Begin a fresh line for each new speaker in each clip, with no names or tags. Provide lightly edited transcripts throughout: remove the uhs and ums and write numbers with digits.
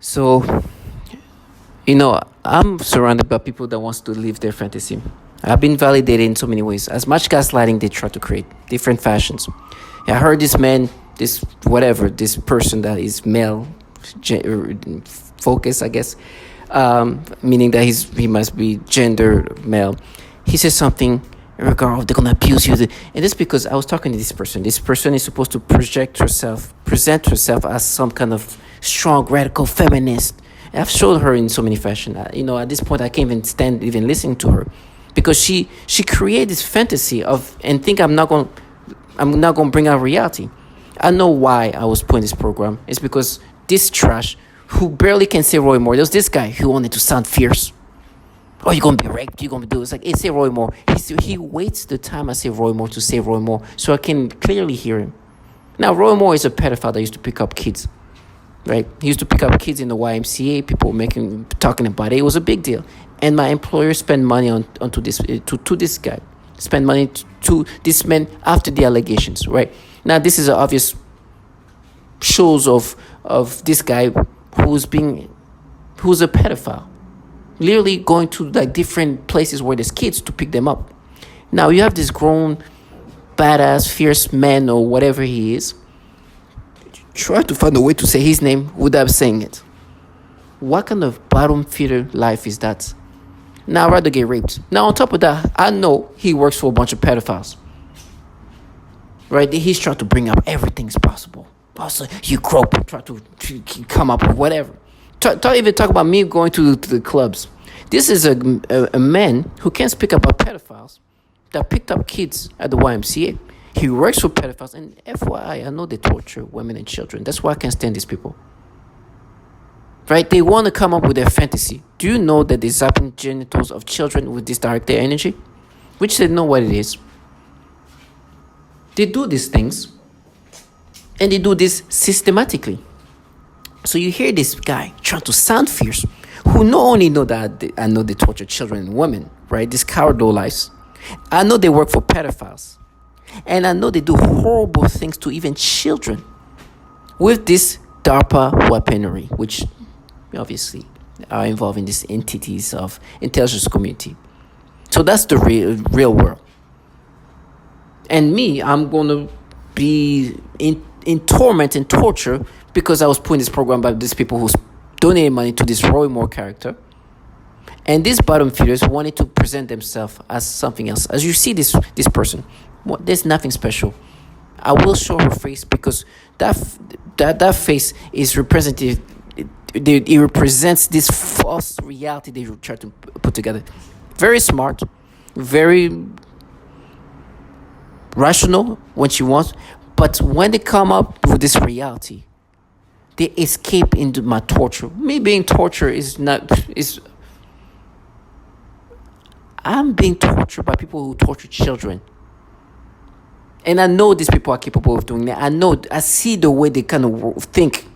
So, I'm surrounded by people that wants to live their fantasy. I've been validated in so many ways. As much gaslighting they try to create, different fashions. I heard this man, this person that is male focus, I guess, meaning that he must be gender male. He says something in regard of they're gonna abuse you, and this because I was talking to this person. This person is supposed to present herself as some kind of strong, radical feminist. I've showed her in so many fashion. At this point, I can't even stand even listening to her, because she created this fantasy of and think I'm not gonna bring out reality. I know why I was putting this program. It's because this trash who barely can say Roy Moore. There's this guy who wanted to sound fierce. Oh, you're gonna be raped. You're gonna do. It's like, hey, say Roy Moore. He waits the time I say Roy Moore to say Roy Moore, so I can clearly hear him. Now, Roy Moore is a pedophile that used to pick up kids, right? He used to pick up kids in the YMCA. People talking about it. It was a big deal. And my employer spent money onto this to this guy. Spend money to this man after the allegations, right? Now, this is an obvious shows of this guy who's a pedophile, literally going to like different places where there's kids to pick them up. Now you have this grown, badass, fierce man or whatever he is, try to find a way to say his name without saying it. What kind of bottom feeder life is that? Now I'd rather get raped. Now on top of that, I know he works for a bunch of pedophiles. Right? He's trying to bring up everything's possible. Also, you grope, try to come up with whatever. Even talk about me going to the clubs. This is a man who can't speak about pedophiles that picked up kids at the YMCA. He works for pedophiles, and FYI, I know they torture women and children. That's why I can't stand these people. Right? They want to come up with their fantasy. Do you know that they're zapping genitals of children with this directed energy? Which they know what it is. They do these things, and they do this systematically. So you hear this guy trying to sound fierce, who not only know that I know they torture children and women, right? These coward lives. I know they work for pedophiles, and I know they do horrible things to even children with this DARPA weaponry, which obviously are involving these entities of intelligence community. So that's the real world. And me, I'm gonna be in torment and torture because I was put in this program by these people who's donating money to this Roy Moore character. And these bottom feeders wanted to present themselves as something else. As you see this person, there's nothing special. I will show her face because that face is representative. It represents this false reality they try to put together. Very smart, very rational when she wants, but when they come up with this reality, they escape into my torture. Me being tortured I'm being tortured by people who torture children. And I know these people are capable of doing that. I see the way they kind of think.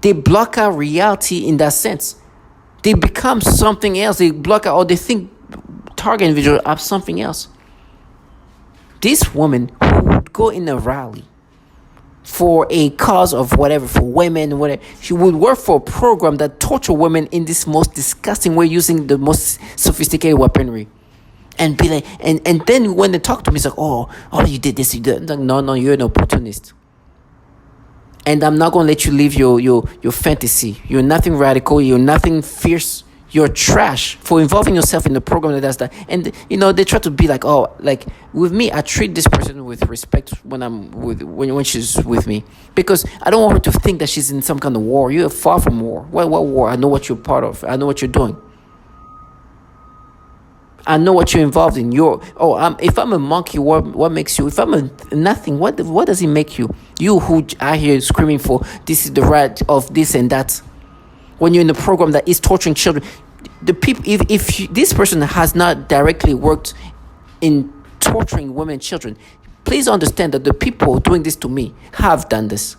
They block out reality in that sense. They become something else. They block out, or they think target individual as something else. This woman who would go in a rally for a cause of whatever, for women, whatever, she would work for a program that torture women in this most disgusting way using the most sophisticated weaponry. And be like, and then when they talk to me, it's like, oh, you did this, you did. Like, no, you're an opportunist. And I'm not gonna let you live your fantasy. You're nothing radical. You're nothing fierce. You're trash for involving yourself in a program that does that. And they try to be like, oh, like with me, I treat this person with respect when she's with me, because I don't want her to think that she's in some kind of war. You're far from war. What war? I know what you're part of. I know what you're doing. I know what you're involved in. If I'm a monkey, what makes you? If I'm a nothing, what does it make you? You who are here screaming for this is the right of this and that, when you're in a program that is torturing children. The people, if this person has not directly worked in torturing women and children, please understand that the people doing this to me have done this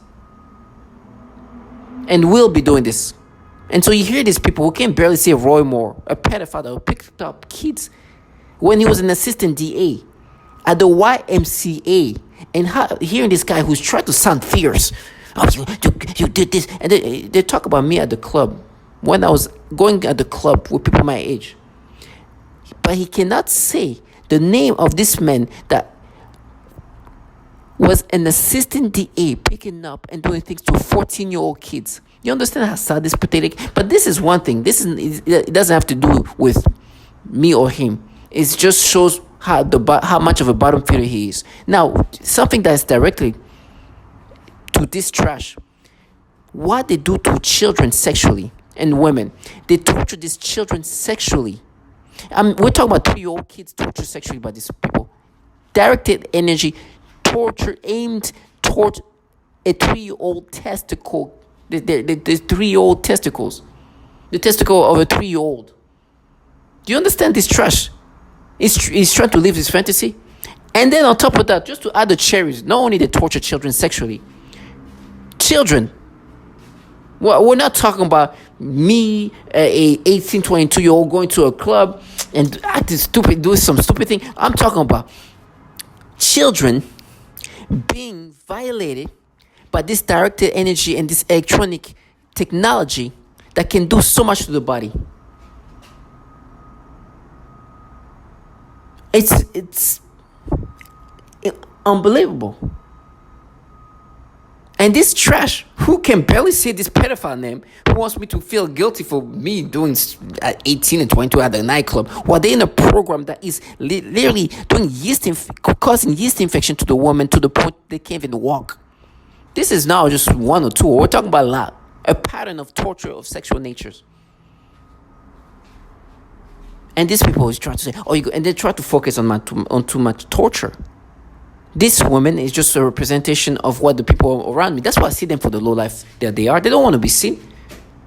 and will be doing this. And so you hear these people who can barely say Roy Moore, a pedophile who picked up kids when he was an assistant DA at the YMCA, and hearing this guy who's trying to sound fierce, Oh, you did this. And they talk about me at the club when I was going at the club with people my age. But he cannot say the name of this man that was an assistant DA picking up and doing things to 14-year-old kids. You understand how sad this is pathetic? But this is one thing. It doesn't have to do with me or him. It just shows how much of a bottom feeder he is. Now, something that is directly to this trash. What they do to children sexually and women. They torture these children sexually. We're talking about 3-year-old kids tortured sexually by these people. Directed energy torture aimed toward a 3-year-old testicle. The 3-year-old testicles. The testicle of a 3-year-old. Do you understand this trash? He's trying to live this fantasy. And then on top of that, just to add the cherries, not only they torture children sexually. Children. Well, we're not talking about me, a 18, 22-year-old going to a club and acting stupid, doing some stupid thing. I'm talking about children being violated by this directed energy and this electronic technology that can do so much to the body. It's unbelievable. And this trash, who can barely say this pedophile name, who wants me to feel guilty for me doing at 18 and 22 at the nightclub, while they're in a program that is literally doing causing yeast infection to the woman to the point they can't even walk. This is now just one or two. We're talking about a lot. A pattern of torture of sexual natures. And these people is trying to say, and they try to focus on too much torture. This woman is just a representation of what the people around me. That's why I see them for the low life that they are. They don't want to be seen.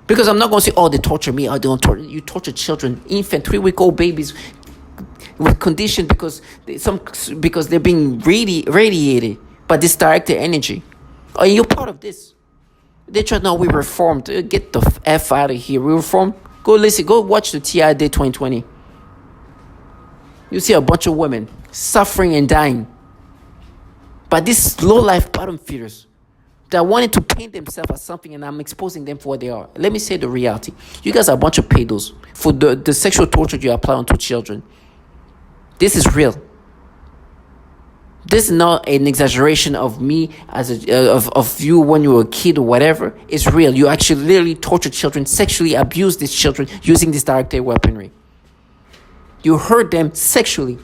Because I'm not going to say, they torture me. They don't torture. You torture children, infant, 3-week-old babies with condition because they're being radiated by this directed energy. You're part of this. They try, no, we reformed. Get the F out of here. We reformed. Go watch the TI Day 2020. You see a bunch of women suffering and dying by these low-life bottom feeders that wanted to paint themselves as something, and I'm exposing them for what they are. Let me say the reality. You guys are a bunch of pedos for the sexual torture you apply onto children. This is real. This is not an exaggeration of me of you when you were a kid or whatever. It's real. You actually literally torture children, sexually abuse these children using this directed weaponry. You hurt them sexually.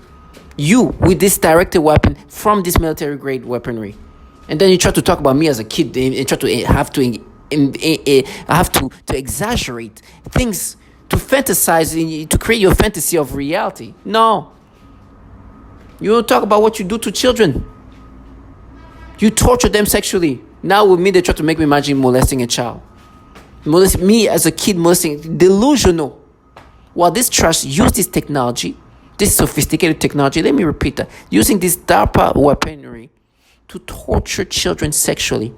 You with this directed weapon from this military grade weaponry. And then you try to talk about me as a kid and try to have to exaggerate things, to fantasize, to create your fantasy of reality. No. You don't talk about what you do to children. You torture them sexually. Now with me, they try to make me imagine molesting a child. Me as a kid molesting, delusional. While this trash use this technology, this sophisticated technology, let me repeat that, using this DARPA weaponry to torture children sexually.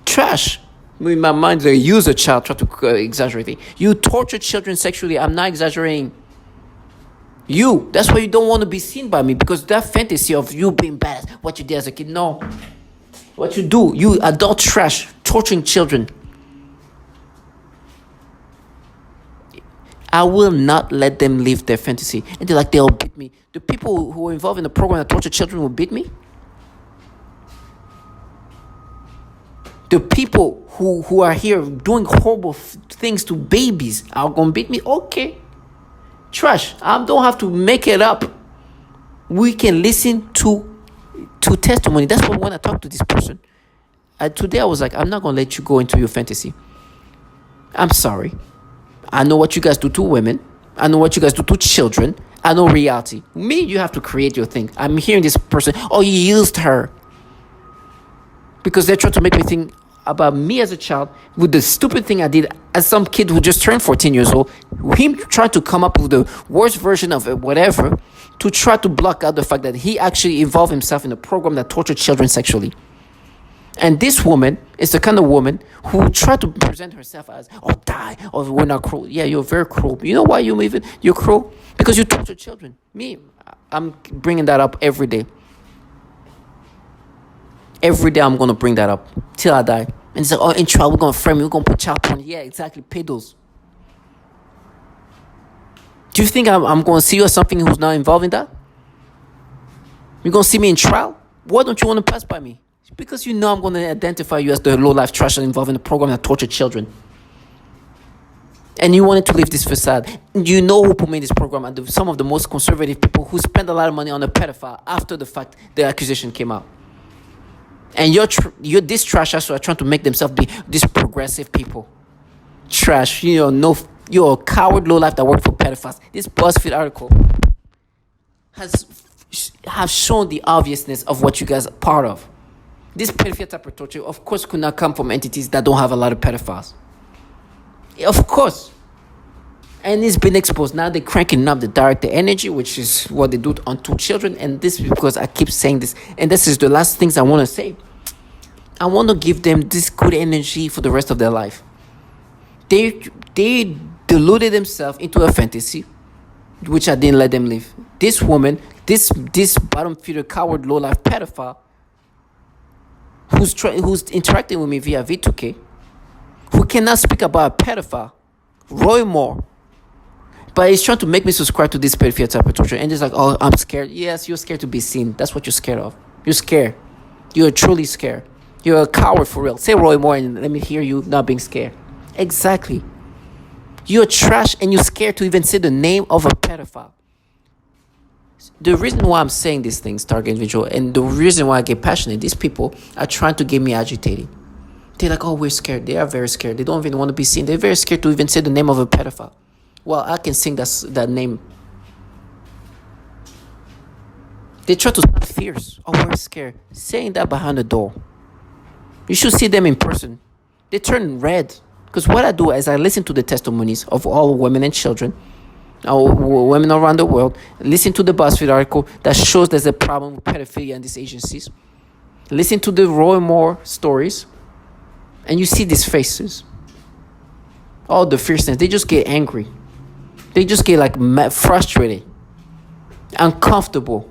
Trash. In my mind, they use a child, try to exaggerate it. You torture children sexually. I'm not exaggerating. That's why you don't want to be seen by me, because that fantasy of you being bad, what you did as a kid, no. What you do, you adult trash, torturing children. I will not let them live their fantasy. And they're like, they'll beat me. The people who are involved in the program that torture children will beat me? The people who are here doing horrible things to babies are going to beat me? Okay. Trash. I don't have to make it up. We can listen to testimony. That's why when I talk to this person, today I was like, I'm not going to let you go into your fantasy. I'm sorry. I know what you guys do to women. I know what you guys do to children. I know reality. Me, you have to create your thing. I'm hearing this person, you used her. Because they're trying to make me think about me as a child with the stupid thing I did as some kid who just turned 14 years old. Him trying to come up with the worst version of it, whatever, to try to block out the fact that he actually involved himself in a program that tortured children sexually. And this woman is the kind of woman who tried to present herself as, die, or we're not cruel. Yeah, you're very cruel. You know why you're cruel? Because you torture children. Me, I'm bringing that up every day. Every day I'm gonna bring that up till I die. And it's like, oh, in trial we're gonna frame it, we're gonna put child porn. Yeah, exactly, pedos. Do you think I'm gonna see you as something who's not involved in that? You're gonna see me in trial? Why don't you want to pass by me? Because you know I'm gonna identify you as the low life trash involved in the program that tortured children. And you wanted to leave this facade. You know who put me in this program, and some of the most conservative people who spend a lot of money on a pedophile after the fact the accusation came out. And you're this trash who are trying to make themselves be these progressive people. Trash, no, you're a coward low life that worked for pedophiles. This BuzzFeed article have shown the obviousness of what you guys are part of. This pedophilia type of torture, of course, could not come from entities that don't have a lot of pedophiles. Of course. And it's been exposed. Now they're cranking up the director energy, which is what they do onto children. And this is because I keep saying this. And this is the last things I want to say. I want to give them this good energy for the rest of their life. They deluded themselves into a fantasy, which I didn't let them live. This woman, this bottom feeder, coward, low life pedophile, who's interacting with me via V2K, who cannot speak about a pedophile, Roy Moore, but he's trying to make me subscribe to this pedophilia type of torture. And it's like, oh, I'm scared. Yes, you're scared to be seen. That's what you're scared of. You're scared. You're truly scared. You're a coward for real. Say Roy Moore and let me hear you not being scared. Exactly. You're trash and you're scared to even say the name of a pedophile. The reason why I'm saying these things, target individual, and the reason why I get passionate, these people are trying to get me agitated. They're like, oh, we're scared. They are very scared. They don't even want to be seen. They're very scared to even say the name of a pedophile. Well, I can sing that name. They try to sound fierce. Oh, we're scared. Saying that behind the door. You should see them in person. They turn red. Because what I do is I listen to the testimonies of all women and children, women around the world, listen to the BuzzFeed article that shows there's a problem with pedophilia in these agencies, listen to the Roy Moore stories, and you see these faces. All the fierceness. They just get angry. They just get frustrated, uncomfortable.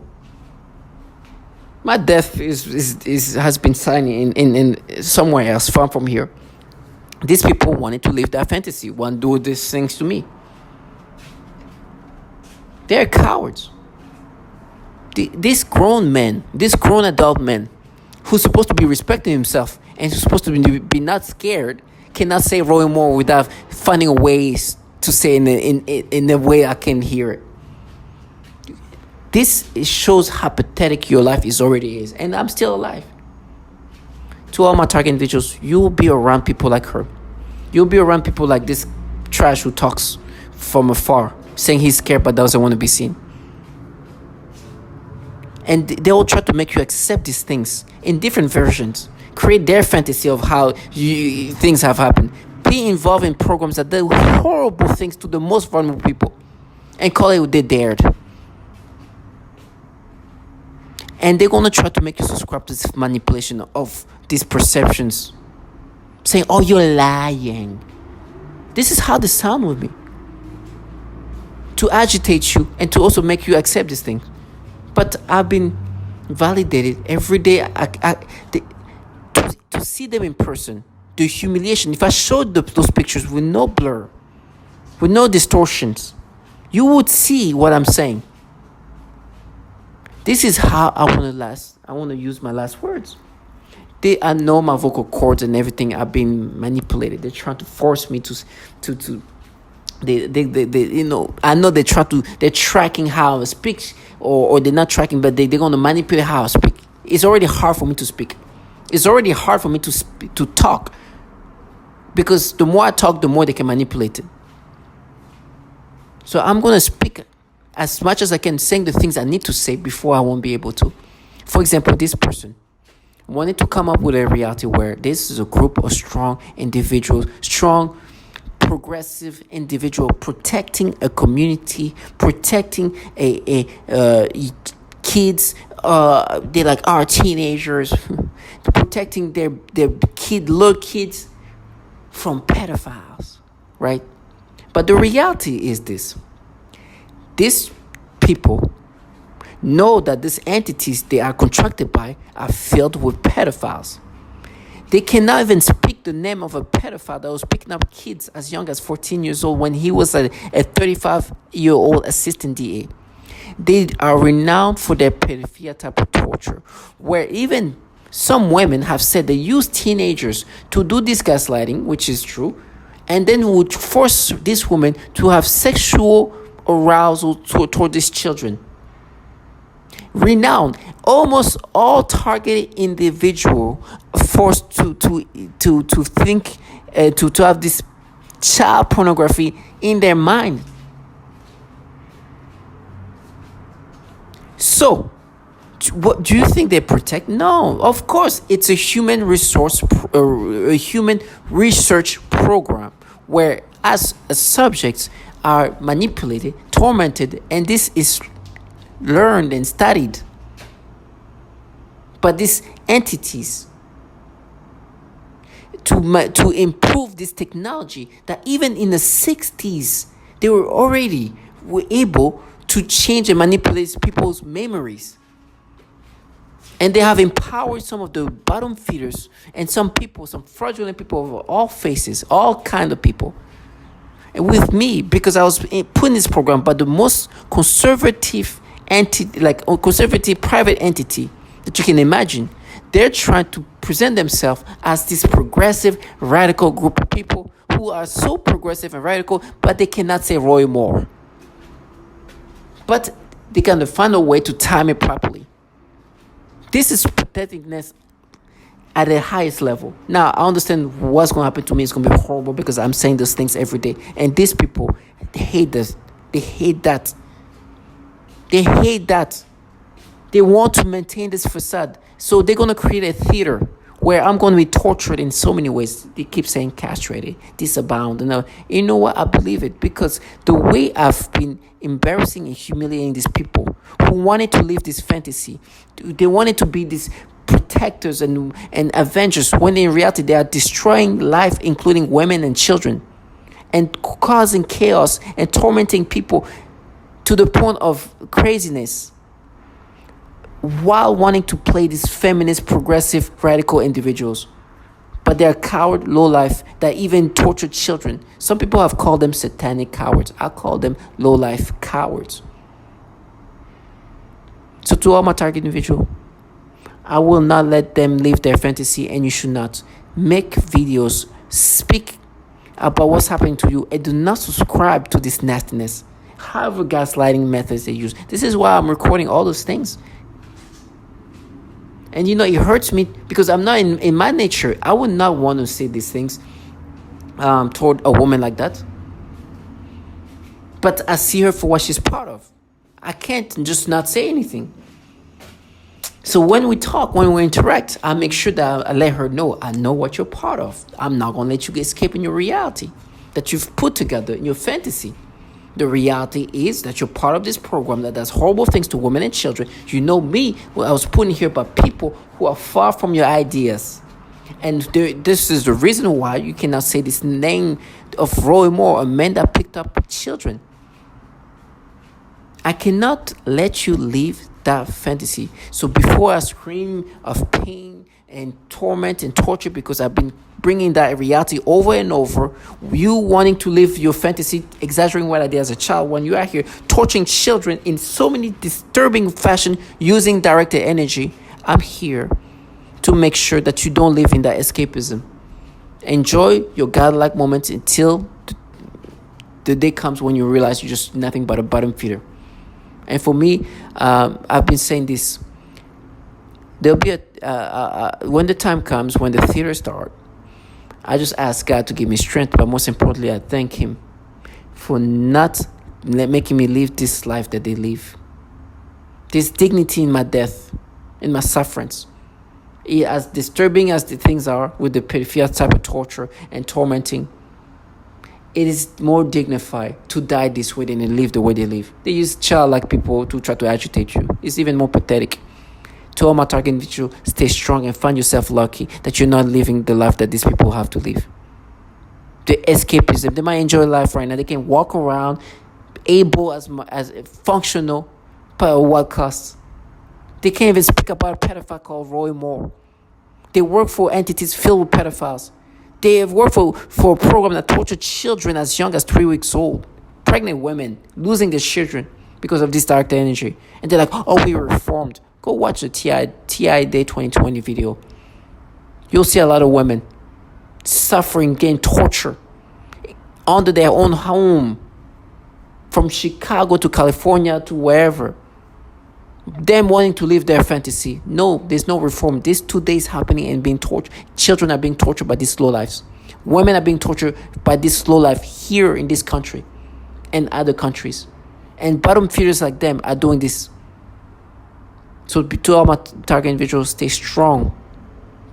My death has been signed in somewhere else, far from here. These people wanted to live that fantasy, want to do these things to me. They're cowards. These grown men, these grown adult men, who's supposed to be respecting himself and who's supposed to be not scared, cannot say Roy Moore without finding ways to say in a way I can hear it. This shows how pathetic your life already is. And I'm still alive. To all my target individuals, you will be around people like her. You'll be around people like this trash who talks from afar, saying he's scared but doesn't want to be seen. And they will try to make you accept these things in different versions. Create their fantasy of how things have happened. Be involved in programs that do horrible things to the most vulnerable people. And call it what they dared. And they're going to try to make you subscribe to this manipulation of these perceptions. Saying, oh, you're lying. This is how they sound with me. To agitate you and to also make you accept these things. But I've been validated every day. To see them in person, the humiliation. If I showed those pictures with no blur, with no distortions, you would see what I'm saying. This is how I want to use my last words. I know my vocal cords and everything are being manipulated. They're trying to force me to I know they're tracking how I speak, or they're not tracking, but they're going to manipulate how I speak. It's already hard for me to speak. It's already hard for me to talk, because the more I talk, the more they can manipulate it. So I'm going to speak as much as I can, saying the things I need to say before I won't be able to. For example, this person wanted to come up with a reality where this is a group of strong individuals, strong progressive individual, protecting a community, protecting kids, they like our teenagers, protecting their little kids from pedophiles, right? But the reality is this: these people know that these entities they are contracted by are filled with pedophiles. They cannot even speak the name of a pedophile that was picking up kids as young as 14 years old when he was a 35-year-old assistant DA. They are renowned for their pedophilia type of torture, where even some women have said they use teenagers to do this gaslighting, which is true, and then would force these women to have sexual arousal toward these children. Renowned, almost all targeted individual forced to think to have this child pornography in their mind. So, what do you think they protect? No, of course, it's a human resource, a human research program where as subjects are manipulated, tormented, and this is learned and studied. But these entities, to improve this technology, that even in the 60s, they were able to change and manipulate people's memories. And they have empowered some of the bottom feeders and some people, some fraudulent people of all faces, all kind of people. And with me, because I was put in this program by the most conservative conservative private entity that you can imagine, they're trying to present themselves as this progressive, radical group of people who are so progressive and radical, but they cannot say Roy Moore. But they can find a way to time it properly. This is patheticness at the highest level. Now, I understand what's going to happen to me. It's going to be horrible because I'm saying those things every day. And these people, they hate this. They hate that. They hate that. They want to maintain this facade. So they're going to create a theater where I'm going to be tortured in so many ways. They keep saying castrated, disavowed. And you know what? I believe it because the way I've been embarrassing and humiliating these people who wanted to live this fantasy, they wanted to be these protectors and avengers, when in reality they are destroying life, including women and children, and causing chaos and tormenting people to the point of craziness, while wanting to play these feminist, progressive, radical individuals. But they are coward, low-life, that even torture children. Some people have called them satanic cowards. I call them low-life cowards. So to all my target individual, I will not let them live their fantasy, and you should not. Make videos, speak about what's happening to you, and do not subscribe to this nastiness. However gaslighting methods they use. This is why I'm recording all those things. And it hurts me because I'm not in my nature. I would not want to say these things toward a woman like that. But I see her for what she's part of. I can't just not say anything. So when we talk, when we interact, I make sure that I let her know, I know what you're part of. I'm not going to let you escape in your reality that you've put together in your fantasy. The reality is that you're part of this program that does horrible things to women and children. You know me, I was putting here by people who are far from your ideas. And this is the reason why you cannot say this name of Roy Moore, a man that picked up children. I cannot let you live that fantasy. So before I scream of pain and torment and torture because I've been bringing that reality over and over, you wanting to live your fantasy, exaggerating what I did as a child, when you are here torturing children in so many disturbing fashion using directed energy, I'm here to make sure that you don't live in that escapism. Enjoy your godlike moments until the day comes when you realize you're just nothing but a bottom feeder. And for me, I've been saying this. There'll be when the time comes, when the theater starts, I just ask God to give me strength, but most importantly, I thank Him for not making me live this life that they live. This dignity in my death, in my sufferings. As disturbing as the things are with the pedophilia type of torture and tormenting, it is more dignified to die this way than to live the way they live. They use childlike people to try to agitate you. It's even more pathetic. To all my target individual, stay strong and find yourself lucky that you're not living the life that these people have to live. The escapism, they might enjoy life right now. They can walk around, able as functional, what cost? They can't even speak about a pedophile called Roy Moore. They work for entities filled with pedophiles. They have worked for a program that tortured children as young as 3 weeks old. Pregnant women losing their children because of this dark energy. And they're like, oh, we were reformed. Go watch the TI Day 2020 video. You'll see a lot of women suffering, getting tortured under their own home. From Chicago to California to wherever. Them wanting to live their fantasy. No, there's no reform. This 2 days happening and being tortured. Children are being tortured by these slow lives. Women are being tortured by this slow life here in this country and other countries. And bottom feeders like them are doing this. So to all my target individuals, stay strong.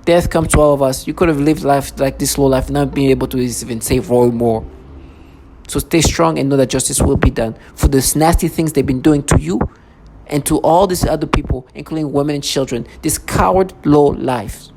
Death comes to all of us. You could have lived life like this slow life, not being able to even save Roy Moore. So stay strong and know that justice will be done for these nasty things they've been doing to you and to all these other people, including women and children, these coward low lives.